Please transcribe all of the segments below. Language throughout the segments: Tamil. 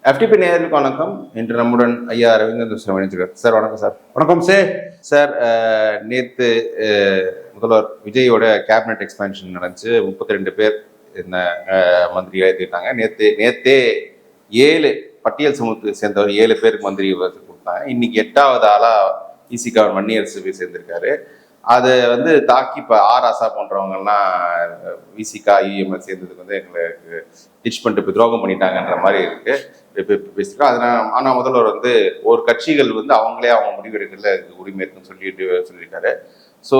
எஃப்டிபி நேயர்களுக்கு வணக்கம். இன்று நம்முடன் ஐயா ரவீந்திரன் இணைஞ்சிருக்கார். சார் வணக்கம் சார். வணக்கம் சார். நேற்று முதல்வர் விஜயோட கேபினெட் எக்ஸ்பேன்ஷன் நடந்துச்சு. 32 பேர் இந்த மந்திரியாக ஏற்றிட்டாங்க. நேற்றே 7 பட்டியல் சமூகத்தை சேர்ந்தவர் 7 பேருக்கு மந்திரி கொடுத்தாங்க. இன்னைக்கு 8வது ஆளாக இசிகா வன்னியரசு போய் சேர்ந்திருக்காரு. அதை தாக்கி இப்போ ஆராசா போன்றவங்கெல்லாம் விசிகா இஎம்எல் சேர்ந்ததுக்கு எங்களுக்கு டிச் பண்ணிட்டு இப்போ துரோகம் பண்ணிட்டாங்கன்ற மாதிரி இருக்கு பேசியிருக்கோம். அதனால் ஆனால் முதல்வர் ஒரு கட்சிகள் அவங்களே அவங்க முடிவெடுக்கிறதுல உரிமை இருக்குன்னு சொல்லியிருக்காரு. ஸோ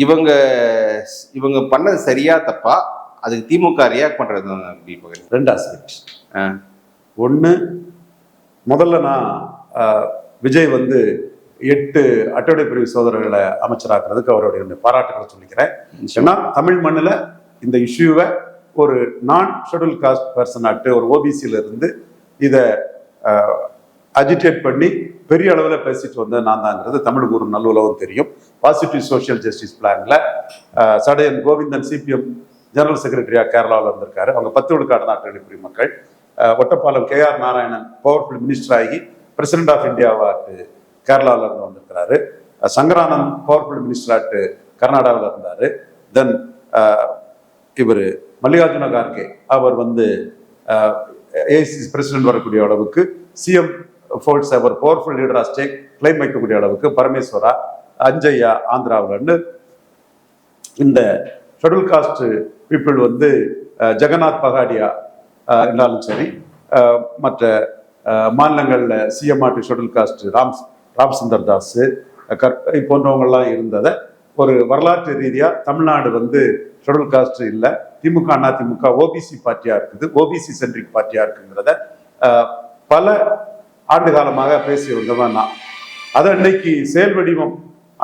இவங்க பண்ணது சரியா தப்பா, அதுக்கு திமுக ரியாக்ட் பண்றது எப்படி? 2 ஆஸ்பெக்ட். ஒன்று, முதல்ல நான் விஜய் 8 அட்டவணை பிரிவு சோதரர்களை அமைச்சராக்குறதுக்கு அவருடைய பாராட்டுகளை சொல்லிக்கிறேன். ஏன்னா தமிழ் மண்ணில் இந்த இஷ்யூவை ஒரு நான் ஷெட்யூல் காஸ்ட் பர்சன் ஆக்ட், ஒரு ஓபிசியில இருந்து இதை அஜிடேட் பண்ணி பெரிய அளவில் பேசிட்டு வந்த நான் தாங்கிறது தமிழுக்கு ஒரு நல்ல உலகம் தெரியும். பாசிட்டிவ் சோஷியல் ஜஸ்டிஸ் பிளான்ல சடையன் கோவிந்தன் சிபிஎம் ஜெனரல் செக்ரட்டரியா கேரளாவில் இருந்திருக்காரு. அவங்க 10 விழுக்காடு தான் அட்டவணை பிரிவு மக்கள். ஒட்டப்பாலம் கேஆர் நாராயணன் பவர்ஃபுல் மினிஸ்டர் ஆகி பிரசிடென்ட் ஆஃப் இந்தியாவாக்கு கேரளாவில் இருந்து வந்திருக்கிறாரு. சங்கரானந்த் பவர்ஃபுல் மினிஸ்டர் ஆட்டு கர்நாடகாவில் இருந்தார். தென் இவர் மல்லிகார்ஜுன கார்கே அவர் ஏசிசி பிரசிடென்ட் வரக்கூடிய அளவுக்கு, சிஎம் ஃபோல்ட்ஸ் அவர் பவர்ஃபுல் லீடரா ஸ்டேக் கிளைம் வைக்கக்கூடிய அளவுக்கு பரமேஸ்வரா, அஞ்சய்யா ஆந்திராவில்னு இந்த ஷெட்யூல் காஸ்ட் பீப்புள் ஜெகநாத் பகாடியா இருந்தாலும் சரி, மற்ற மாநிலங்களில் சிஎம் ஆட்டு ஷெட்யூல் காஸ்ட் ராம்சுந்தர் தாஸ் போன்றவங்கெல்லாம் இருந்ததை ஒரு வரலாற்று ரீதியாக தமிழ்நாடு ஷெட்யூல் காஸ்ட் இல்லை, திமுக அதிமுக ஓபிசி பார்ட்டியா இருக்குது, ஓபிசி சென்ட்ரிக் பார்ட்டியா இருக்குங்கிறத பல ஆண்டு காலமாக பேசி வந்தவன் நான். அதை இன்னைக்கு செயல் வடிவம்,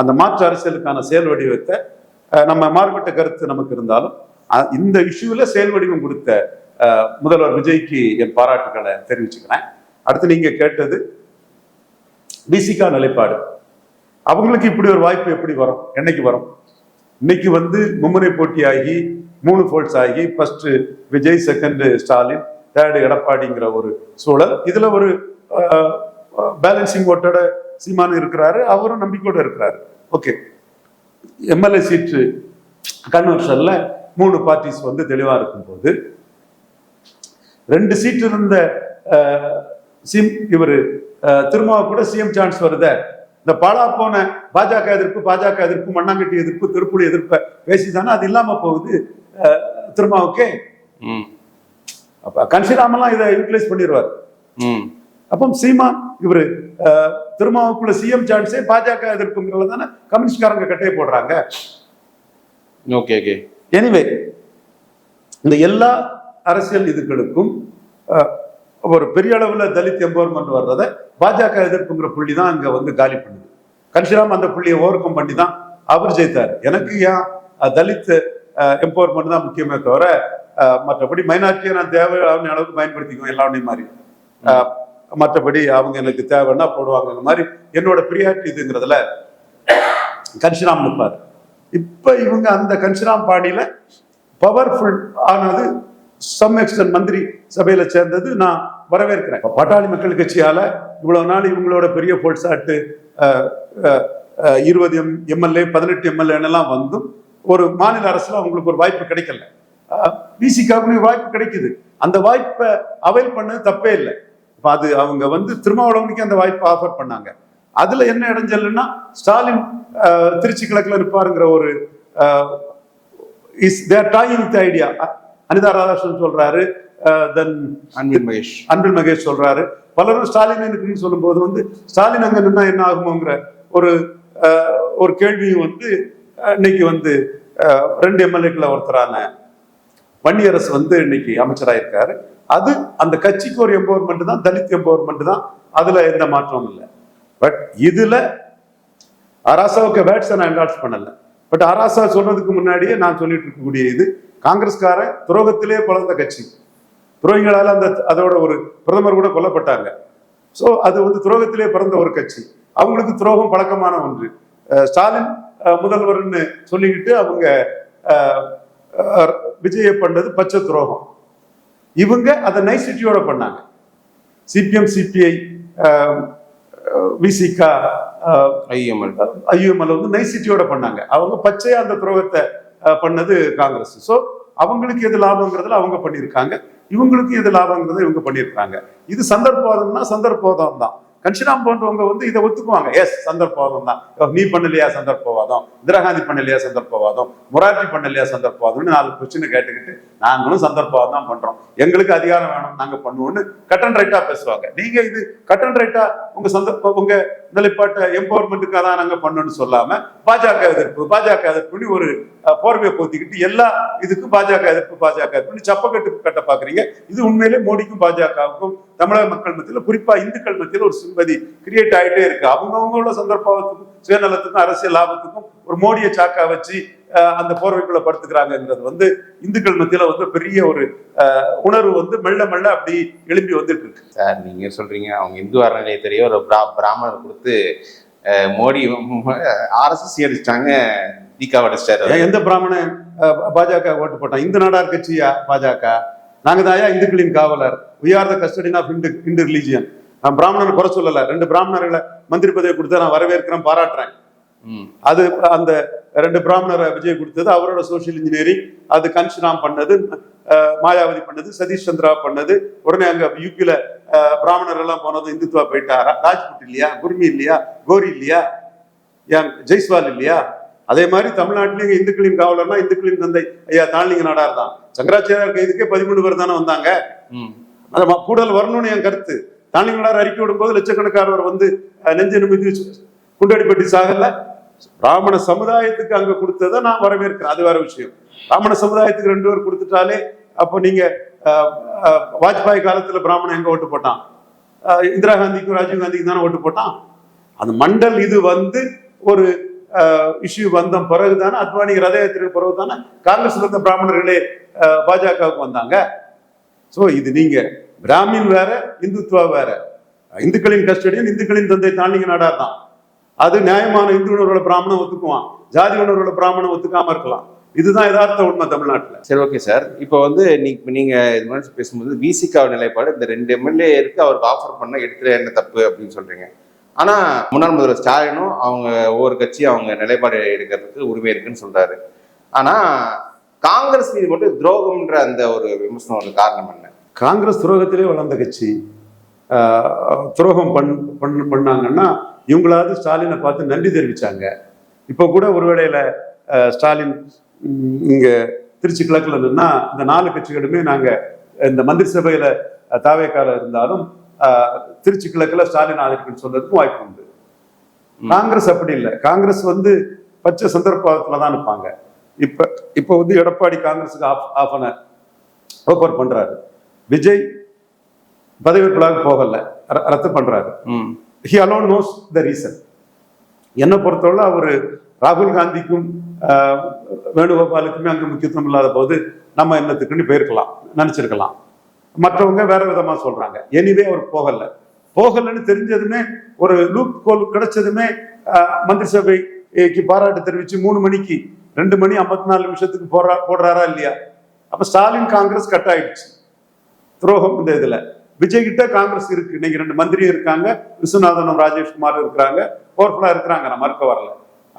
அந்த மாற்று அரசியலுக்கான செயல் வடிவத்தை நம்ம மாறுபட்ட கருத்து நமக்கு இருந்தாலும் இந்த இஷ்யூவில் செயல் வடிவம் கொடுத்த முதல்வர் விஜய்க்கு என் பாராட்டுகளை தெரிவிச்சுக்கிறேன். அடுத்து நீங்க கேட்டது விசிகா நிலைப்பாடு. அவங்களுக்கு இப்படி ஒரு வாய்ப்பு எப்படி வரும், என்னைக்கு வரும்? இன்னைக்கு மும்முனை போட்டியாகி 3 ஃபோல்ட்ஸ் ஆகி, first Vijay, second Stalin, third எடப்பாடிங்கிற ஒரு சூழல். இதுல ஒரு பேலன்சிங் ஓட்டோட சீமான் இருக்கிறாரு, அவரும் நம்பிக்கையோட இருக்கிறாரு. ஓகே, எம்எல்ஏ சீட்டு கன்வென்ஷன்ல 3 பார்ட்டிஸ் தெளிவா இருக்கும்போது 2 சீட் இருந்த இவர் திருமாவ கூட சிஎம் சான்ஸ் வருத, இந்த பாலா போன பாஜக எதிர்ப்பு, மண்ணாங்கட்டி எதிர்ப்பு, திருப்புலி எதிர்ப்பை பேசிதானே அது இல்லாம போகுது திருமாவுக்கே. அப்ப கன்சிராமெல்லாம் இதை யூட்டிலைஸ் பண்ணிடுவார். அப்போ சீமான் இவரு திருமாவுக்குள்ள சிஎம் சான்ஸே பாஜக எதிர்ப்புங்கிறத தானே கம்யூனிஸ்ட்காரங்க கட்டையை போடுறாங்க. ஓகே, எனிவே, இந்த எல்லா அரசியல் இதுகளுக்கும் ஒரு பெரிய அளவுல தலித் எம்பவர்மெண்ட் வர்றதை பாஜக எதிர்ப்புங்கிற புள்ளி தான் அங்க காலி பண்ணுது. கன்ஷிராம் அந்த புள்ளியை ஓவர் கம் பண்ணி தான் அவர் ஜெயித்தார். எனக்கு ஏன் தலித் எம்பவர்மெண்ட் தான் முக்கியமே தவிர மற்றபடி மைனாரிட்டியை நான் தேவையான அளவுக்கு பயன்படுத்திக்குவேன் எல்லாருடைய மாதிரி. மற்றபடி அவங்க எனக்கு தேவைன்னா போடுவாங்க மாதிரி என்னோட பிரியாரிட்டி இதுங்கிறதுல கன்ஷிராம் நிற்பார். இப்ப இவங்க அந்த கன்ஷிராம் பாணியில பவர்ஃபுல் ஆனது சம் எக்ஸ்டென்ட் மந்திரி சபையில சேர்ந்தது நான் வரவேற்கிறேன். பாட்டாளி மக்கள் கட்சியால இவ்வளவு நாள் இவங்களோட பெரிய போல்சாட்டு 20 எம்எல்ஏ 18 எம்எல்ஏ எல்லாம் ஒரு மாநில அரசுல அவங்களுக்கு ஒரு வாய்ப்பு கிடைக்கல. விசிகாவுக்கு வாய்ப்பு கிடைக்குது, அந்த வாய்ப்பை அவைல் பண்ணது தப்பே இல்லை. இப்ப அது அவங்க திருமாவளவனுக்கு அந்த வாய்ப்பை ஆஃபர் பண்ணாங்க. அதுல என்ன இடைஞ்சல்னா, ஸ்டாலின் திருச்சி கிழக்குல இருப்பாருங்கிற ஒரு ஐடியா அனிதா ராதாகிருஷ்ணன் சொல்றாரு, தென் அன்பில் மகேஷ் சொல்றாரு, பலரும் ஸ்டாலின் சொல்லும் போது ஸ்டாலின் அங்க நின்னா என்ன ஆகுமோங்கிற ஒரு கேள்வியும் இன்னைக்கு 2 எம்எல்ஏக்களை ஒருத்தரான வன்னியரசு இன்னைக்கு அமைச்சராயிருக்காரு. அது அந்த கட்சிக்கு ஒரு எம்பவர்மெண்ட் தான், தலித் எம்பவர்மெண்ட் தான், அதுல எந்த மாற்றமும் இல்லை. பட் இதுல ஆராசாவுக்கு வேட்ஸ் நான் என்டார்ஸ் பண்ணல. பட் ஆராசா சொல்றதுக்கு முன்னாடியே நான் சொல்லிட்டு இருக்கக்கூடிய இது, காங்கிரஸ்கார துரோகத்திலே பலர்ந்த கட்சி, துரோகிகளால அதோட ஒரு பிரதமர் கூட கொல்லப்பட்டாங்க. ஸோ அது துரோகத்திலே பிறந்த ஒரு கட்சி, அவங்களுக்கு துரோகம் பழக்கமான ஒன்று. ஸ்டாலின் முதல்வர்னு சொல்லிக்கிட்டு அவங்க விஜய பண்ணது பச்சை துரோகம். இவங்க அதை நைசிட்டியோட பண்ணாங்க. சிபிஎம், சிபிஐ, விசிகா, ஐயுஎம்எல் வந்து நைசிட்டியோட பண்ணாங்க. அவங்க பச்சையா அந்த துரோகத்தை பண்ணது காங்கிரஸ். ஸோ அவங்களுக்கு எது லாபங்கிறதுல அவங்க பண்ணியிருக்காங்க, இவங்களுக்கு எது லாபங்கிறத இவங்க பண்ணியிருக்காங்க. இது சந்தர்ப்பவாதம்னா சந்தர்ப்பவாதம் தான். கன்ஷிராம் போன்றவங்க வந்து இதை ஒத்துக்குவாங்க. எஸ், சந்தர்ப்பவாதம் தான். நீ பண்ணலையா சந்தர்ப்பவாதம், இந்திரா காந்தி பண்ணலையா சந்தர்ப்பவாதம், மொரார்ஜி பண்ணலையா சந்தர்ப்பவாதம்னு 4 கொஸ்டின் கேட்டுக்கிட்டு நாங்களும் சந்தர்ப்பவாதம் தான் பண்றோம், எங்களுக்கு அதிகாரம் வேணும், நாங்க பண்ணுவோம்னு கட் அண்ட் ரைட்டா பேசுவாங்க. நீங்க இது கட் அண்ட் ரைட்டா உங்க நிலைப்பாட்டை எம்பவர்மெண்ட்டுக்காக தான் நாங்க பண்ணணும்னு சொல்லாம பாஜக எதிர்ப்புன்னு ஒரு போர்வையை போத்திக்கிட்டு எல்லா இதுக்கும் பாஜக எதிர்ப்புன்னு சப்பக்கட்டு கட்ட பாக்குறீங்க. இது உண்மையிலே மோடிக்கும் பாஜகவுக்கும் தமிழக மக்கள் மத்தியில், குறிப்பா இந்துக்கள் மத்தியில் ஒரு சிம்பதி கிரியேட் ஆகிட்டே இருக்கு. அவங்கவுங்களோட சந்தர்ப்பத்துக்கும் சுயநலத்துக்கும் அரசியல் லாபத்துக்கும் ஒரு மோடியை சாக்கா வச்சு அந்த போர்வைக்குள்ள படுத்துக்கிறாங்கிறது வந்து இந்துக்கள் மத்தியில வந்து பெரிய ஒரு உணர்வு வந்து மெல்ல மெல்ல அப்படி எழுப்பி வந்துட்டு இருக்கு. சார், நீங்க சொல்றீங்க அவங்க இந்து அறநிலையத்துறையோ ஒரு பிராமணர் கொடுத்து மோடி RSS அடிச்சிட்டாங்க, தீகாவை அடிச்சிட்டாரு. எந்த பிராமணன் பாஜக ஓட்டு போட்டான்? இந்து நாடார் கட்சியா பாஜக? நாங்க தாயா இந்துக்களின் காவலர், we are the custodian of Hindu religion. நான் பிராமணனை குறை சொல்லல, 2 பிராமணர்களை மந்திரி பதவி கொடுத்தா நான் வரவேற்கிறேன், பாராட்டுறேன். அது அந்த 2 பிராமணரை விஜய் கொடுத்தது அவரோட சோசியல் இன்ஜினியரிங். அது கன்ஷிராம் பண்ணது, மாயாவதி பண்ணது, சதீஷ் சந்திரா பண்ணது. உடனே அங்க யூபியில பிராமணர் எல்லாம் போனது இந்துத்துவா போயிட்டாரா? ராஜ்புட் இல்லையா, குர்மி இல்லையா, கோரி இல்லையா, ஜெய்ஸ்வால் இல்லையா? அதே மாதிரி தமிழ்நாட்டிலேயே இந்துக்களின் காவலர்னா இந்துக்களின் தந்தை ஐயா தாழ்லிங்க நாடார் தான். சங்கராச்சாரியார் கைதுக்கே 13 பேர் தானே வந்தாங்க. கூடுதல் வரணும்னு என் கருத்து. தாழ்லிங்க நாடார் அறிக்கை விடும் போது லட்சக்கணக்கானவர் வந்து நெஞ்சு நிமிதி குண்டடிப்பட்டி சாகல. பிராமண சமுதாயத்துக்கு அங்க கொடுத்ததை நான் வரவேற்கிறேன், அது வேற விஷயம். பிராமண சமுதாயத்துக்கு 2 பேர் கொடுத்துட்டாலே அப்போ நீங்க வாஜ்பாய் காலத்துல பிராமணன் எங்க ஓட்டு போட்டான்? இந்திரா காந்திக்கும் ராஜீவ் காந்திக்கும் தானே ஓட்டு போட்டான். அந்த மண்டல் இது வந்து ஒரு இஷ்யூ வந்த பிறகுதானே, அத்வானி ரத யாத்திரை பிறகு தானே காங்கிரஸ்ல இருந்த பிராமணர்களே பாஜகவுக்கு வந்தாங்க. ஸோ இது நீங்க பிராமின் வேற, இந்துத்துவா வேற. இந்துக்களின் கஸ்டடியன் இந்துக்களின் தந்தை தாழ்லிங்க நாடார் தான். அது நியாயமான இந்து உணர்வுகள பிராமணன் ஒத்துக்குவான், ஜாதி உணர்வுகள பிராமணன் ஒத்துக்காம இருக்கலாம். இதுதான் யதார்த்த உண்மை தமிழ்நாட்டில். சரி, ஓகே சார். இப்போ வந்து நீங்க இது மாதிரி பேசும்போது விசிகா நிலைப்பாடு இந்த 2 MLA அவருக்கு ஆஃபர் பண்ண எடுக்கிற என்ன தப்பு அப்படின்னு சொல்றீங்க. ஆனா முன்னாள் முதல்வர் ஸ்டாலினும் அவங்க ஒவ்வொரு கட்சியும் அவங்க நிலைப்பாடு எடுக்கிறதுக்கு உரிமை இருக்குன்னு சொல்றாரு. ஆனா காங்கிரஸ் மீது மட்டும் துரோகம்ன்ற அந்த ஒரு விமர்சனம் காரணம் என்ன? காங்கிரஸ் துரோகத்திலே வளர்ந்த கட்சி. துரோகம் பண்ணாங்கன்னா இவங்களாவது ஸ்டாலினை பார்த்து நன்றி தெரிவிச்சாங்க. இப்போ கூட ஒருவேளையில ஸ்டாலின் இங்க திருச்சி கிழக்குல நின்னா இந்த 4 கட்சிகளுமே நாங்க இந்த மந்திரி சபையில தாவேக்கால இருந்தாலும் திருச்சி கிழக்குல ஸ்டாலின் ஆதரிப்புன்னு சொல்றதுக்கும் வாய்ப்பு உண்டு. காங்கிரஸ் அப்படி இல்லை. காங்கிரஸ் வந்து பச்சை சந்தர்ப்பத்துல தான் இருப்பாங்க. இப்ப வந்து எடப்பாடி காங்கிரஸுக்கு ஆஃபர் பண்றாரு. விஜய் பதவிக்குள்ளாக போகல, ரத்து பண்றாரு. he alone knows the reason. என்னை பொறுத்தவரை அவரு ராகுல் காந்திக்கும் வேணுகோபாலுக்குமே அங்க முக்கியத்துவம் இல்லாத போது நம்ம என்னத்துக்குன்னு போயிருக்கலாம், நினைச்சிருக்கலாம். மற்றவங்க வேற விதமா சொல்றாங்க. எனிவே அவர் போகலன்னு தெரிஞ்சதுமே, ஒரு லூப் கோல் கிடைச்சதுமே மந்திரி சபைக்கு பாராட்டு தெரிவிச்சு 3 மணிக்கு 2 மணி 54 நிமிஷத்துக்கு போடுறாரா இல்லையா? அப்ப ஸ்டாலின் காங்கிரஸ் கட் ஆயிடுச்சு. துரோகம் இந்த இதுல விஜய் கிட்ட காங்கிரஸ் இருக்கு. இன்னைக்கு 2 மந்திரி இருக்காங்க, விஸ்வநாதனும் ராஜேஷ்குமார் இருக்கிறாங்க, பவர்ஃபுல்லா இருக்கிறாங்க, நான் மறுக்க வரல.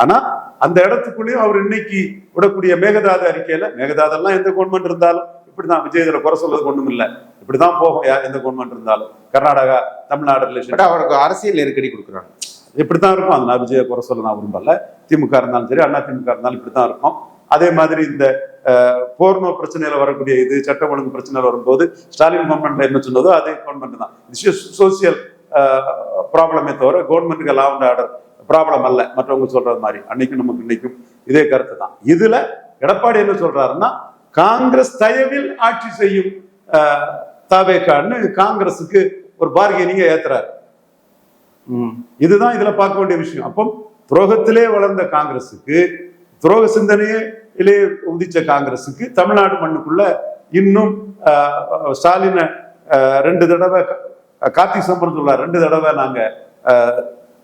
ஆனா அந்த இடத்துக்குள்ளேயும் அவர் இன்னைக்கு விடக்கூடிய மேகதாத அறிக்கையில, மேகதாதெல்லாம் எந்த கவர்மெண்ட் இருந்தாலும் இப்படிதான், விஜய் இதுல குறை சொல்றது ஒண்ணும் இல்லை, இப்படிதான் போகும் எந்த கவர்மெண்ட் இருந்தாலும். கர்நாடகா தமிழ்நாடு ரிலேஷன் அவருக்கு அரசியல் நெருக்கடி கொடுக்குறாங்க, இப்படித்தான் இருக்கும். அதனால விஜய குறை சொல்ல நான் விரும்பல. திமுக இருந்தாலும் சரி, அண்ணா திமுக இருந்தாலும் இப்படித்தான் இருக்கும். அதே மாதிரி இந்த போர்னோ பிரச்சனையில வரக்கூடிய இது சட்ட ஒழுங்கு பிரச்சனையில வரும்போது ஸ்டாலின் கவர்மெண்ட் என்ன சொன்னதோ அதே கவர்மெண்ட் தான். சோசியல் ப்ராப்ளமே தவிர கவர்மெண்ட்டுக்கு லா அண்ட் ஆர்டர் ப்ராப்ளம் அல்ல. மற்றவங்க சொல்றது மாதிரி அன்னைக்கும் நமக்கு இன்னைக்கும் இதே கருத்து தான். இதுல எடப்பாடி என்ன சொல்றாருன்னா, காங்கிரஸ் தயவில் ஆட்சி செய்யும் தாவேக்கான்னு காங்கிரஸுக்கு ஒரு பார்கெனிங்க ஏத்துறாரு. இதுதான் இதுல பார்க்க வேண்டிய விஷயம். அப்போ துரோகத்திலே வளர்ந்த காங்கிரஸுக்கு, துரோக சிந்தனையிலே உதிச்ச காங்கிரஸுக்கு தமிழ்நாடு மண்ணுக்குள்ள இன்னும் ஸ்டாலினை 2 தடவை கார்த்திக் சம்பரம் சொல்றாரு, 2 தடவை நாங்க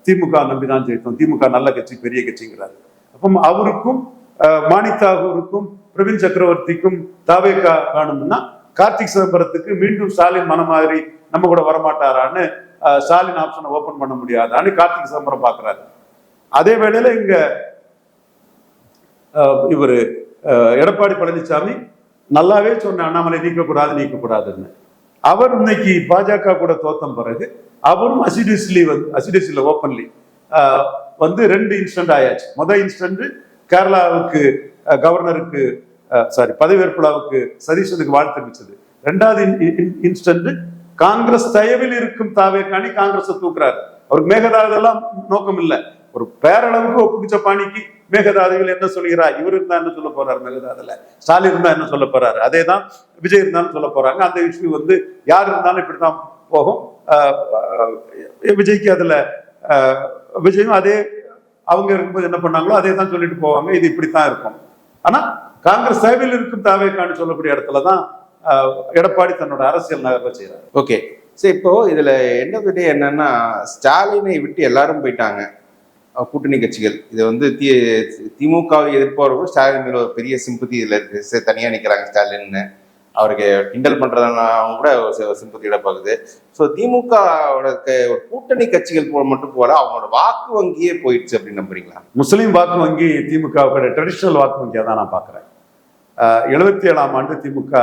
திமுக நம்பிதான் ஜெயித்தோம், திமுக நல்ல கட்சி, பெரிய கட்சிங்கிறாரு. அப்போ அவருக்கும் மாணிக் தாகூருக்கும் பிரவீன் சக்கரவர்த்திக்கும் தாவேக்கா காணும்னா கார்த்திக் சிதம்பரத்துக்கு மீண்டும் ஸ்டாலின் மன மாதிரி நம்ம கூட வரமாட்டாரான்னு ஸ்டாலின் ஆப்ஷனை ஓபன் பண்ண முடியாதான்னு கார்த்திக் சிதம்பரம் பாக்குறாரு. அதே வேளையில இங்க இவரு எடப்பாடி பழனிசாமி நல்லாவே சொன்ன அண்ணாமலை நீக்கக்கூடாதுன்னு. அவர் இன்னைக்கு பாஜக கூட தோத்தம் பிறகு அவரும் அசிடியஸ்லி ஓப்பன்லி வந்து 2 இன்ஸ்டன்ட் ஆயாச்சு. முதல் இன்ஸ்டன்ட் கேரளாவுக்கு கவர்னருக்கு பதவியேற்பு விழாவுக்கு சதீஷனுக்கு வாழ்த்து தெரிவிச்சது. 2வது இன்ஸ்டன்ட் காங்கிரஸ் தயவில் இருக்கும் தாவேக்காணி காங்கிரஸ் தூக்குறாரு. அவருக்கு மேகதாதெல்லாம் நோக்கம் இல்லை, ஒரு பேரளவுக்கு ஒப்புக்கிச்ச பாணிக்கு மேகதாதுகள் என்ன சொல்கிறார், இவர் இருந்தா என்ன சொல்ல போறாரு, மேகதாதுல ஸ்டாலின் இருந்தா என்ன சொல்ல போறாரு, அதே தான் விஜய் இருந்தாலும் சொல்ல போறாங்க. அந்த இஷ்யூ வந்து யார் இருந்தாலும் இப்படித்தான் போகும். விஜய்க்கு அதுல விஜயும் அதே அவங்க இருக்கும்போது என்ன பண்ணாங்களோ அதே தான் சொல்லிட்டு போவாங்க, இது இப்படித்தான் இருக்கும். ஆனா காங்கிரஸ் சேவையில் இருக்கும் தாவேக்கான்னு சொல்லக்கூடிய இடத்துலதான் எடப்பாடி தன்னோட அரசியல் நகர்வை செய்யறாரு. ஓகே, சரி, இப்போ இதுல என்னன்னா ஸ்டாலினை விட்டு எல்லாரும் போயிட்டாங்க கூட்டணி கட்சிகள். இது வந்து திமுகவை எதிர்ப்பவர்களும் ஸ்டாலின் மேல ஒரு பெரிய சிம்பத்தி இதுல இருக்கு. தனியா நிக்கிறாங்க ஸ்டாலின்னு, அவருக்கு கிண்டல் பண்றதுனால கூட சிம்பத்தி இடப்பாக்குது. ஸோ திமுகவோட ஒரு கூட்டணி கட்சிகள் மட்டும் போல அவங்களோட வாக்கு வங்கியே போயிடுச்சு அப்படின்னு நம்புறீங்களா? முஸ்லீம் வாக்கு வங்கி திமுகவோட ட்ரெடிஷனல் வாக்கு வங்கியை தான் நான் பாக்குறேன். 77ஆம் ஆண்டு திமுக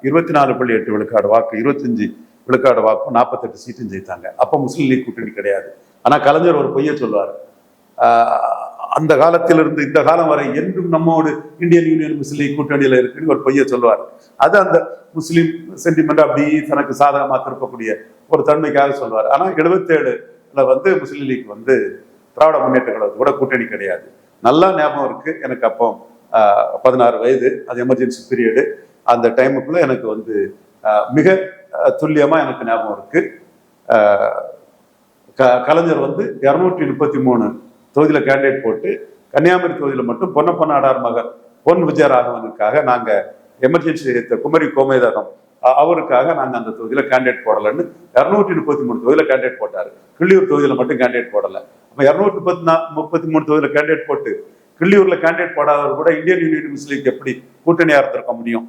24.8 விழுக்காடு வாக்கு, 25 விழுக்காடு வாக்கும் 48 சீட்டும் ஜெயித்தாங்க. அப்ப முஸ்லீம் லீக் கூட்டணி கிடையாது. ஆனா கலைஞர் ஒரு பொய்ய சொல்லுவார், அந்த காலத்திலிருந்து இந்த காலம் வரை என்றும் நம்மோடு இந்தியன் யூனியன் முஸ்லீம் லீக் கூட்டணியில இருக்குன்னு ஒரு பொய்ய சொல்லுவார். அது அந்த முஸ்லீம் சென்டிமெண்ட் அப்படி தனக்கு சாதகமா திருப்பக்கூடிய ஒரு தன்மைக்காக சொல்லுவார். ஆனா 77ல வந்து முஸ்லீம் லீக் வந்து திராவிட முன்னேற்ற கழகத்து கூட கூட்டணி கிடையாது. நல்லா ஞாபகம் இருக்கு எனக்கு. அப்போ 16 வயது, அது எமர்ஜென்சி பீரியடு. அந்த டைமுக்குள்ள எனக்கு வந்து மிக துல்லியமா எனக்கு ஞாபகம் இருக்கு. கலைஞர் வந்து 233 தொகுதியில கேண்டிடேட் போட்டு கன்னியாகுமரி தொகுதியில மட்டும் பொன்னப்ப நாடார் மகன் பொன் விஜயராகவனுக்காக நாங்க எமர்ஜென்சி குமரி கோமேதகம் அவருக்காக நாங்க அந்த தொகுதியில கேண்டிடேட் போடலன்னு 233 தொகுதியில கேண்டிடேட் போட்டாரு. கிள்ளியூர் தொகுதியில மட்டும் கேண்டிடேட் போடல. அப்ப 233 தொகுதியில கேண்டிடேட் போட்டு கிள்ளியூர்ல கேண்டிடேட் போடாதவர் கூட இந்தியன் யூனியன் முஸ்லீம் லீக் எப்படி கூட்டணியா இருந்திருக்க முடியும்?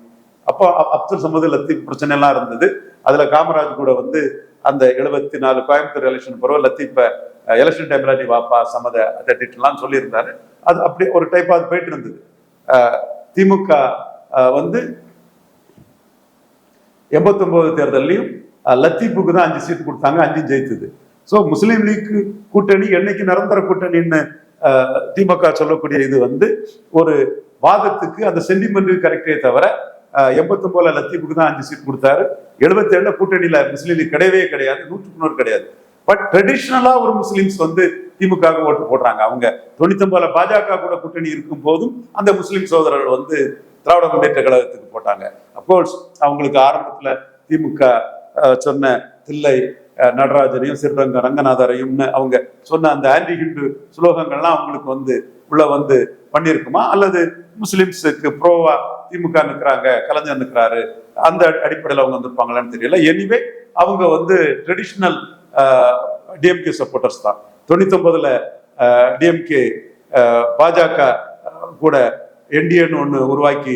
அப்போ அப்துல் சமது லத்தீப் பிரச்சனை எல்லாம் இருந்தது. அதுல காமராஜ் கூட வந்து அந்த 74 கோயம்புத்தூர் எலெக்ஷன் பிறகு லத்தீப்ப எலெக்ஷன் டைம்ல நீ வாப்பா சம்மத அதெல்லாம் சொல்லியிருந்தாரு. அது அப்படி ஒரு டைப்பா அது போயிட்டு இருந்தது. திமுக வந்து 89 தேர்தலையும் லத்தீப்புக்கு தான் 5 சீட் கொடுத்தாங்க, 5 ஜெயித்தது. ஸோ முஸ்லீம் லீக் கூட்டணி என்னைக்கு நிரந்தர கூட்டணின்னு திமுக சொல்லக்கூடிய இது வந்து ஒரு வாதத்துக்கு அந்த சென்டிமெண்ட் கரெக்டே தவிர 89ல லத்தீப்புக்கு தான் 5 சீட் கொடுத்தாரு. 77ல கூட்டணியில முஸ்லீம் லீக் கிடையவே கிடையாது, 100 கிடையாது. பட் ட்ரெடிஷ்னலா ஒரு முஸ்லிம்ஸ் வந்து திமுக ஓட்டு போடுறாங்க. அவங்க 99ல பாஜக கூட கூட்டணி இருக்கும் போதும் அந்த முஸ்லிம் சகோதரர்கள் வந்து திராவிட முன்னேற்ற கழகத்துக்கு போட்டாங்க. அப்கோர்ஸ் அவங்களுக்கு ஆரம்பத்துல திமுக சொன்ன தில்லை நடராஜனையும் ஸ்ரீரங்க ரங்கநாதரையும் அவங்க சொன்ன அந்த ஆன்டி ஹிந்து சுலோகங்கள்லாம் அவங்களுக்கு வந்து உள்ள வந்து பண்ணியிருக்குமா, அல்லது முஸ்லிம்ஸுக்கு ப்ரோவா திமுக நிற்கிறாங்க, கலைஞர் நிற்கிறாரு, அந்த அடிப்படையில் அவங்க வந்திருப்பாங்களான்னு தெரியல. எனிவே அவங்க வந்து ட்ரெடிஷ்னல் டிஎம்கே சப்போர்ட்டர்ஸ் தான். 99ல டிஎம்கே பாஜக கூட என்டிஏன்னு ஒன்று உருவாக்கி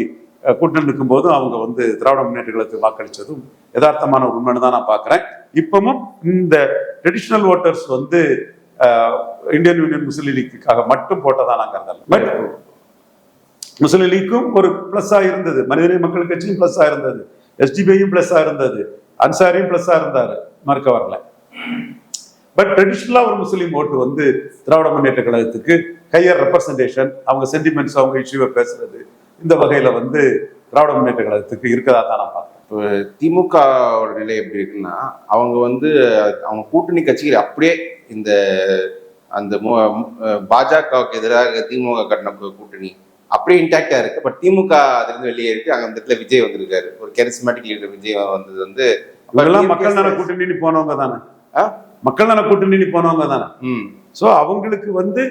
கூட்டணி நிற்கும் போதும் அவங்க வந்து திராவிட முன்னேற்ற கழகத்துக்கு வாக்களித்ததும் யதார்த்தமான ஒரு உண்மைன்னு தான் நான் பார்க்குறேன். இப்பவும் இந்த ட்ரெடிஷ்னல் ஓட்டர்ஸ் வந்து இந்தியன் யூனியன் முஸ்லீம் லீக்குக்காக மட்டும் போட்டதா நான் கருதல. பட் முஸ்லீம் லீக்கும் ஒரு பிளஸ்ஸா இருந்தது, மனிதநேய மக்கள் கட்சியும் பிளஸ்ஸா இருந்தது, எஸ்டிபிஐயும் பிளஸ்ஸா இருந்தது, அன்சாரியும் பிளஸ்ஸா இருந்தாரு, மறுக்க வரல. பட் ட்ரெடிஷ்னலா ஒரு முஸ்லீம் ஓட்டு வந்து திராவிட முன்னேற்ற கழகத்துக்கு ஹையர் ரெப்ரசன்டேஷன், அவங்க சென்டிமெண்ட்ஸ், அவங்க இஷ்யூவை பேசுறது, இந்த வகையில வந்து திராவிட முன்னேற்ற கழகத்துக்கு இருக்கதா தான் நான் பார்க்கிறேன். திமுகவோட நிலை எப்படி இருக்குன்னா, அவங்க வந்து அவங்க கூட்டணி கட்சிகள் அப்படியே இந்த அந்த பாஜகவுக்கு எதிராக திமுக கட்டின கூட்டணி அப்படியே இன்டாக்டா இருக்கு. பட் திமுக அதுல இருந்து வெளியே இருக்கு. அங்க அந்த இடத்துல விஜய் வந்திருக்காரு, ஒரு கரிஸ்மேட்டிக் லீடர் விஜய் வந்தது வந்து மக்கள் நல கூட்டணி போனவங்க தானே, மக்கள் நல கூட்டணி போனவங்க தானே. சோ அவங்களுக்கு வந்து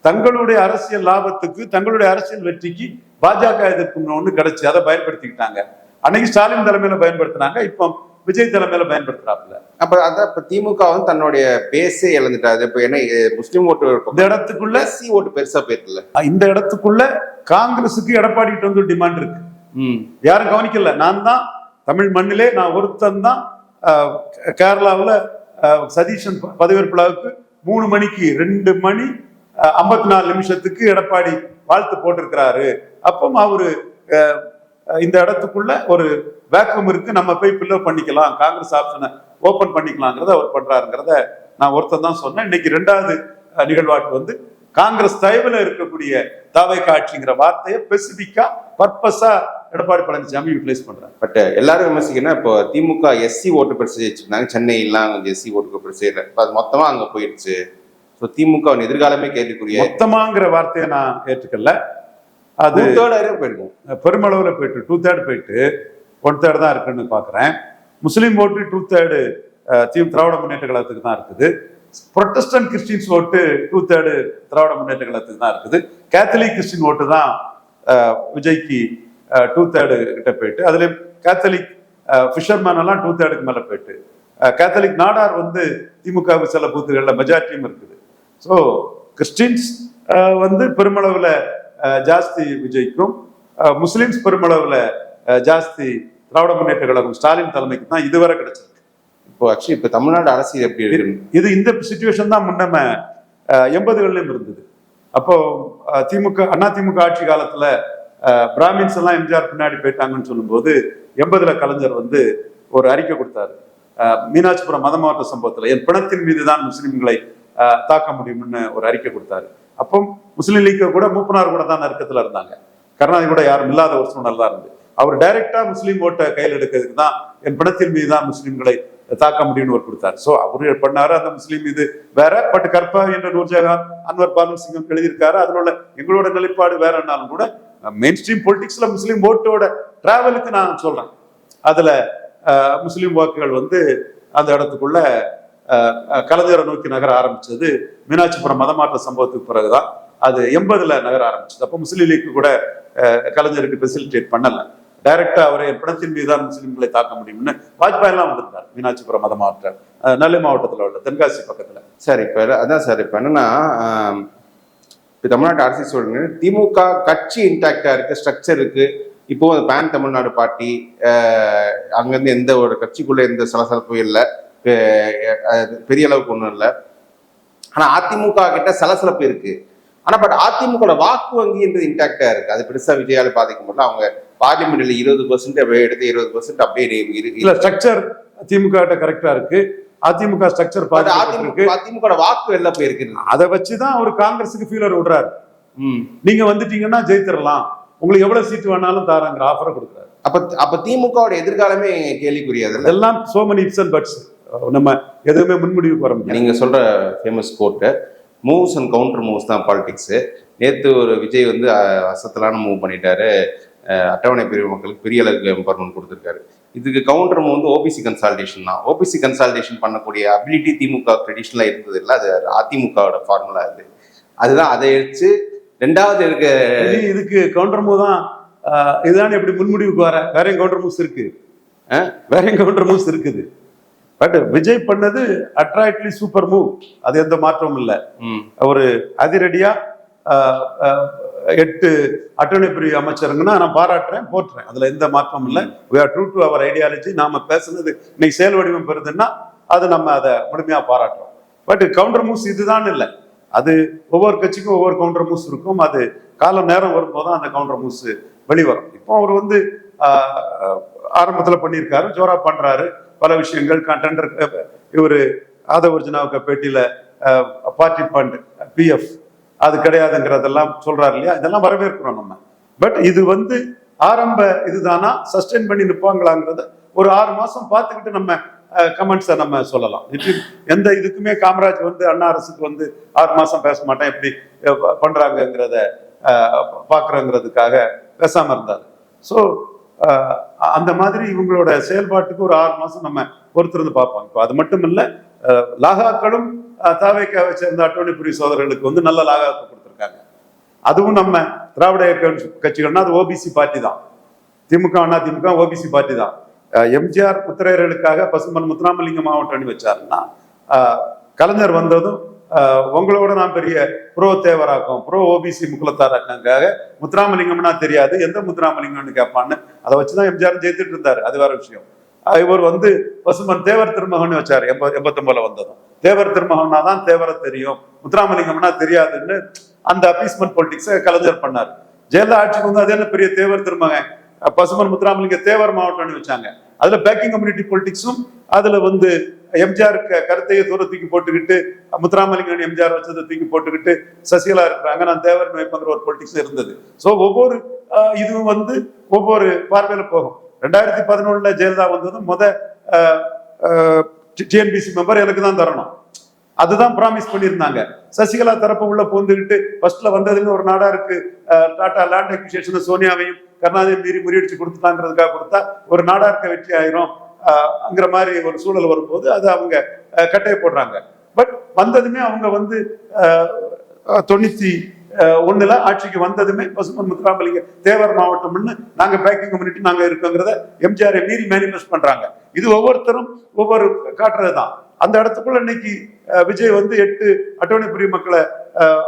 தங்களுடைய அரசியல் லாபத்துக்கு, தங்களுடைய அரசியல் வெற்றிக்கு பாஜக எதிர்ப்பு ஒண்ணு கிடைச்சு அதை பயன்படுத்திக்கிட்டாங்க. அன்னைக்கு ஸ்டாலின் தலைமையில பயன்படுத்தினாங்க, இப்போ விஜய் தலைமையில பயன்படுத்துறாப்புல. அப்ப அதான் இப்ப திமுக வந்து தன்னுடைய பேஸே இழந்துட்டாரு. இப்ப என்ன முஸ்லீம் ஓட்டு இந்த இடத்துக்குள்ள ஓட்டு பெருசா போயிருக்குல்ல, இந்த இடத்துக்குள்ள காங்கிரஸுக்கு எடப்பாடி வந்து டிமாண்ட் இருக்கு, யாரும் கவனிக்கல. நான் தான் தமிழ் மண்ணிலே நான் ஒருத்தன் தான் கேரளாவில் சதீஷன் பதவியேற்பு விழாவுக்கு 3 மணிக்கு 2 மணி 54 நிமிஷத்துக்கு எடப்பாடி வாழ்த்து போட்டிருக்கிறாரு. அப்போ அவரு இந்த இடத்துக்குள்ள ஒரு வேக்கம் இருக்கு, நம்ம போய் ஃபில்லப் பண்ணிக்கலாம், காங்கிரஸ் ஆப்ஷனை ஓபன் பண்ணிக்கலாங்கிறத அவர் பண்றாருங்கிறத நான் ஒருத்தன் தான் சொன்னேன். இன்னைக்கு 2வது நிகழ்வாட்டு வந்து காங்கிரஸ் தயவுல இருக்கக்கூடிய தாவை காட்சிங்கிற வார்த்தையை ஸ்பெசிபிக்கா பர்பஸா எடப்பாடி பழனிசாமி யூட்டிலைஸ் பண்றாங்க. பட் எல்லாரும் விமர்சிக்கணும், இப்போ திமுக எஸ்சி ஓட்டு பெருசு வச்சிருந்தாங்க, சென்னையெல்லாம் கொஞ்சம் எஸ்சி ஓட்டுக்கு பெருசு இல்லை, அது மொத்தமா அங்க போயிடுச்சு. ஸோ திமுக எதிர்காலமே கேள்விக்குரிய. மொத்தமாங்கிற வார்த்தையை நான் ஏற்றுக்கல. அது போயிருக்கும், பெருமளவுல போயிட்டு 2/3 போயிட்டு 1/3 தான் இருக்குன்னு பாக்குறேன். முஸ்லீம் ஓட்டு 2/3 திராவிட முன்னேற்ற கழகத்துக்கு தான் இருக்குது. புரொட்டஸ்டன்ட் கிறிஸ்டின்ஸ் ஓட்டு 2/3 திராவிட முன்னேற்ற கழகத்துக்கு தான் இருக்குது. கேத்தலிக் கிறிஸ்டின் ஓட்டு தான் விஜய்க்கு 2/3 கிட்ட போயிட்டு, அதுல கேத்தலிக் ஃபிஷர்மேன் எல்லாம் 2/3 மேல போயிட்டு, கேத்தலிக் நாடார் வந்து திமுக சில பூத்துகள்ல மெஜாரிட்டியும் இருக்குது. ஸோ கிறிஸ்டின்ஸ் வந்து பெருமளவுல ஜாஸ்தி விஜய்க்கும், முஸ்லிம்ஸ் பெருமளவுல ஜாஸ்தி திராவிட முன்னேற்ற கழகம் ஸ்டாலின் தலைமைக்கு தான் இதுவரை கிடைச்சிருக்கு. இப்போ ஆக்சுவலி இப்போ தமிழ்நாடு அரசியல் எப்படி இருக்கு? இது இந்த சிச்சுவேஷன் தான் முன்னம 80களிலும் இருந்தது. அப்போ அதிமுக ஆட்சி காலத்துல பிராமின்ஸ் எல்லாம் எம்ஜிஆர் பின்னாடி போயிட்டாங்கன்னு சொல்லும்போது 80ல கலைஞர் வந்து ஒரு அறிக்கை கொடுத்தாரு. மீனாட்சிபுரம் மதமாற்ற சம்பவத்துல என் பிணத்தின் மீது தான் முஸ்லிம்களை தாக்க முடியும்னு ஒரு அறிக்கை கொடுத்தாரு. அப்போ முஸ்லீம் லீக் கூட மூப்பனார் கூட தான் நெருக்கத்துல இருந்தாங்க, கருணாநிதி கூட யாரும் இல்லாத ஒரு சூழ்நிலை தான் இருந்து அவர் டைரக்டா முஸ்லீம் ஓட்டை கையில் எடுக்கிறதுக்கு தான் என் பிணத்தின் மீது தான் முஸ்லிம்களை தாக்க முடியும்னு ஒரு கொடுத்தாரு. ஸோ அவரு பண்ணாரு, அந்த முஸ்லீம் மீது வேற. பட் கற்பா என்ற நூர்ஜஹான், அன்வர் பாலன் சிங்கம் எழுதியிருக்காரு, அதோட எங்களோட நிலைப்பாடு வேறன்னாலும் கூட மெயின் ஸ்ட்ரீம் பொலிட்டிக்ஸ்ல முஸ்லீம் ஓட்டோட டிராவலுக்கு நான் சொல்றேன். அதுல முஸ்லீம் வாக்குகள் வந்து அந்த இடத்துக்குள்ள கலைஞரை நோக்கி நகர ஆரம்பிச்சது மீனாட்சிபுரம் மதமாற்ற சம்பவத்துக்கு பிறகுதான். அது 80ல நகர ஆரம்பிச்சது. அப்போ முஸ்லீம் லீக் கூட கலைஞருக்கு ஃபெசிலிட்டேட் பண்ணல, டைரக்டா அவரை பணத்தின் மீதுதான் முஸ்லிம்களை தாக்க முடியும்னு வாஜ்பாய் எல்லாம் வந்திருந்தார். மீனாட்சிபுரம் மதமாற்ற நெல்லை மாவட்டத்தில் உள்ள தென்காசி பக்கத்துல. சார் இப்ப அதான் சார், இப்ப என்னன்னா இப்போ தமிழ்நாட்டு அரசியல் சொல்லுங்க, திமுக கட்சி இன்டாக்டா இருக்கு, ஸ்ட்ரக்சர் இருக்கு. இப்போ பேன் தமிழ்நாடு பார்ட்டி அங்கிருந்து எந்த ஒரு கட்சிக்குள்ள எந்த சலசலப்பும் இல்லை, பெரிய அளவுக்கு ஒன்றும் இல்லை. ஆனா அதிமுக கிட்ட சலசலப்பு இருக்கு. ஆனா பட் அதிமுக வாக்கு வங்கின்றது இன்டாக்டா இருக்கு, அது பெருசா விஜயால பாதிக்க முடியல. அவங்க பார்லிமெண்ட்ல 20% அப்படியே எடுத்து 20% அப்படியே இல்ல, ஸ்ட்ரக்சர் திமுக கரெக்டா இருக்கு. அதிமுக ஸ்ட்ரக்சர் அதிமுக வாக்கு வெளில போயிருக்கு. அதை வச்சுதான் அவர் காங்கிரஸுக்கு ஃபீலர் விடுறாரு. நீங்க வந்துட்டீங்கன்னா ஜெயித்திரலாம், உங்களுக்கு எவ்வளவு சீட்டு வேணாலும் தாராங்கிற ஆஃபரை கொடுக்குறாரு. அப்ப திமுக எதிர்காலமே கேள்விக்குரியது. எல்லாம் so many ifs and buts, நம்ம எதுவுமே முன்முடிவுக்கு வர முடியும். நீங்க சொல்ற famous quote, moves and counter moves தான் பாலிடிக்ஸ். நேற்று ஒரு விஜய் வந்து அசத்தலான மூவ் பண்ணிட்டாரு, அட்டவணை பிரிவு மக்களுக்கு பெரிய அளவுக்கு எம்பவர்மெண்ட் கொடுத்துருக்காரு. இதுக்கு கவுண்டர் மூவ் வந்து ஓபிசி கன்சால்டேஷன் தான். ஓபிசி கன்சால்டேஷன் பண்ணக்கூடிய அபிலிட்டி திமுக ட்ரெடிஷனலா இருந்தது இல்லை, அது அதிமுகவோட ஃபார்முலா. அதுதான் அதை எடுத்து 2வது இருக்க இதுக்கு கவுண்டர் மூவ் தான். இதுதான் எப்படி முன்முடிவுக்கு வர வேற கவுண்டர் மூவ்ஸ் இருக்கு, வேற கவுண்டர் மூவ்ஸ் இருக்குது. பட் விஜய் பண்ணது அட்ராக்ட்லி சூப்பர் மூவ், அது எந்த மாற்றமும் இல்லை. ஒரு அதிரடியா 8 அட்டவணை பிரிவு அமைச்சருங்கன்னா நான் பாராட்டுறேன், போட்டுறேன், அதுல எந்த மாற்றமும் இல்லை. we are true to our ideology. நாம பேசுனது இன்னைக்கு செயல் வடிவம் பெறுதுன்னா அது நம்ம அதை முழுமையா பாராட்டுறோம். பட் கவுண்டர் மூவ்ஸ் இதுதான் இல்லை, அது ஒவ்வொரு கட்சிக்கும் ஒவ்வொரு கவுண்டர் மூவ்ஸ் இருக்கும். அது காலம் நேரம் வரும்போதுதான் அந்த கவுண்டர் மூவ்ஸ் வெளிவரும். இப்போ அவர் வந்து ஆரம்பத்துல பண்ணியிருக்காரு, ஜோரா பண்றாரு பல விஷயங்கள். டெண்டர் இவரு ஆதவர்ஜுனாவுக்கு பேட்டியில பார்ட்டி ஃபண்ட் PF அது கிடையாதுங்கிறதெல்லாம் சொல்றாரு இல்லையா, இதெல்லாம் வரவேற்கிறோம் நம்ம. பட் இது வந்து ஆரம்ப இதுதானா, சஸ்டெயின் பண்ணி நிற்பாங்களாங்கிறத ஒரு 6 மாசம் பார்த்துக்கிட்டு நம்ம கமெண்ட்ஸை நம்ம சொல்லலாம். எந்த இதுக்குமே காமராஜ் வந்து அண்ணா அரசுக்கு வந்து 6 மாசம் பேச மாட்டேன், எப்படி பண்றாங்கிறத பாக்குறங்கிறதுக்காக பேசாம இருந்தாரு. ஸோ அந்த மாதிரி இவங்களோட செயல்பாட்டுக்கு ஒரு 6 மாசம் நம்ம பொறுத்திருந்து பார்ப்போம். இப்போ அது மட்டும் இல்லை, லாகாக்களும் தாவேக்காவை சேர்ந்த அட்டவணை பிரிவு சோதரர்களுக்கு வந்து நல்ல லாகாக்கள் கொடுத்துருக்காங்க. அதுவும் நம்ம திராவிட கட்சிகள்னா அது ஓபிசி பார்ட்டி தான். திமுக அண்ணா திமுக ஓபிசி பார்ட்டி தான். எம்ஜிஆர் முத்திரையர்களுக்காக பசும்பன் முத்துராமலிங்க மாவட்டம் அணி வச்சாருன்னா, கலைஞர் வந்ததும் உங்களோட நான் பெரிய ப்ரோ தேவராக்கம் ப்ரோ ஓபிசி முக்குலத்தாராக்காக முத்துராமலிங்கம்னா தெரியாது எந்த முத்துராமலிங்கம்னு கேட்பான்னு அதை வச்சுதான் எம்ஜிஆர் ஜெயித்துட்டு இருந்தாரு. அது வேற விஷயம். இவர் வந்து பசுமன் தேவர் திருமகன் வச்சாரு 89 வந்ததும். தேவர் திருமகன்னா தான் தேவரை தெரியும், முத்துராமலிங்கம்னா தெரியாதுன்னு அந்த அப்பீஸ்மெண்ட் பொலிட்டிக்ஸை கலைஞர் பண்ணாரு. ஜெயலலிதா ஆட்சிக்கு வந்து அது என்ன பெரிய தேவர் திருமகன், பசுமன் முத்துராமலிங்க தேவர் மாவட்டம்னு வச்சாங்க. அதுல பேக்கிங் கம்யூனிட்டி பொலிட்டிக்ஸும் அதுல வந்து எம்ஜிஆர் கருத்தையை தூர தூக்கி போட்டுக்கிட்டு முத்துராமலிங்கன் எம்ஜிஆர் வச்சதை தூக்கி போட்டுக்கிட்டு சசிகலா இருக்கிறாங்க நான் தேவர் வைப்புங்கிற ஒரு பொலிட்டிக்ஸ் இருந்தது. ஸோ ஒவ்வொரு இதுவும் வந்து ஒவ்வொரு பார்வையில போகும். 2011 ஜெயலலிதா வந்ததும் டிஎன்பிசி மெம்பர் எனக்கு தான் தரணும், அதுதான் ப்ராமிஸ் பண்ணியிருந்தாங்க. சசிகலா தரப்பு உள்ள போந்துக்கிட்டு ஃபர்ஸ்ட்ல வந்ததுன்னு ஒரு நாடாருக்கு டாடா லேண்ட் அக்விசிஷன் சோனியாவையும் கருணாநிதி மீறி முறியடிச்சு கொடுத்துட்டாங்கிறதுக்காக கொடுத்தா ஒரு நாடாருக்கு வெற்றி ஆயிரும் அங்கிற மாதிரி ஒரு சூழல் வரும்போது அது அவங்க கட்டையை போடுறாங்க. பட் வந்ததுமே அவங்க வந்து 91 ஆட்சிக்கு வந்ததுமே பசுமன் முத்துராமலிங்க தேவர் மாவட்டம்னு நாங்க பேக்கிங் கம்யூனிட்டி நாங்க இருக்கோங்கிறத எம்ஜிஆரை மீறி மேனிஃபெஸ்ட் பண்றாங்க. இது ஒவ்வொருத்தரும் ஒவ்வொரு காட்டுறதுதான். அந்த இடத்துக்குள்ள இன்னைக்கு விஜய் வந்து 8 அட்டவணை பிரிவு மக்களை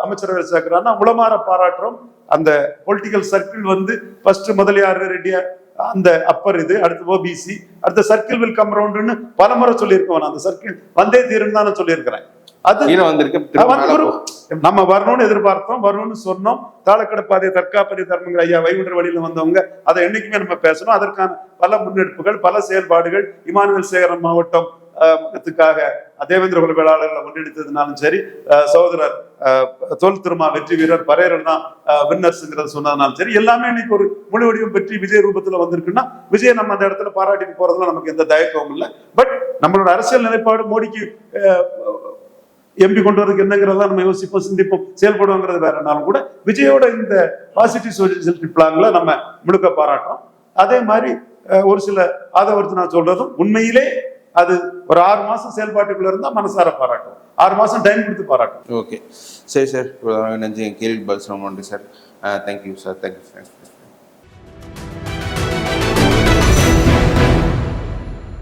அமைச்சரவையில் சேர்க்கிறான்னா உளமாற பாராட்டுறோம். அந்த பொலிட்டிக்கல் சர்க்கிள் வந்து ஃபர்ஸ்ட் முதலியார் ரெட்டியார் அந்த அப்பர் இது, அடுத்து ஓபிசி, அடுத்த சர்க்கிள் வில் கம் ரவுண்ட்னு பலமுறை சொல்லியிருக்கோம். அந்த சர்க்கிள் வந்தே தீருன்னு தான் நான் சொல்லியிருக்கிறேன். அது நம்ம வரணும்னு எதிர்பார்த்தோம், வரணும்னு சொன்னோம். தாளக்கடப்பாதை தற்காப்பதை தர்மங்கள் ஐயா வைகுண்டர் வழியில வந்தவங்க அதை என்னைக்குமே நம்ம பேசணும். அதற்கான பல முன்னெடுப்புகள் பல செயல்பாடுகள் இமானுவேல் சேகரன் மாவட்டம் தேவேந்திர குல வேளாளர்களை முன்னெடுத்ததுனாலும் சரி, சகோதரர் தோல் திருமா வெற்றி வீரர் பரையர் தான் வின்னர்ஸ்ங்கிறத சொன்னதுனாலும் சரி, எல்லாமே இன்னைக்கு ஒரு முழு வடிவம் பெற்றி விஜய் ரூபத்துல வந்திருக்குன்னா விஜய் நம்ம அந்த இடத்துல பாராட்டிட்டு போறதுல நமக்கு எந்த தயக்கமும் இல்லை. பட் நம்மளோட அரசியல் நிலைப்பாடு மோடிக்கு எம்பி கொண்டு வரதுக்கு என்னங்கிறதா நம்ம யோசிப்போம், சிந்திப்போம், செயல்படுவோங்கிறது வேறனாலும் கூட விஜயோட இந்த பாசிட்டிவ் சோசியல் பிளான்ல நம்ம முழுக்க பாராட்டுறோம். அதே மாதிரி ஒரு சில ஆதரவு நான் சொல்றதும் உண்மையிலே அது ஒரு 6 மாசம் செயல்பாட்டுக்குள்ள இருந்தா மனசார பாராட்டும், 6 மாசம் டைம் கொடுத்து பாராட்டும். ஓகே, சரி சார், நன்றி. கேள்வி பதில் சொல்ல நன்றி sir. Thank you sir, thank you sir.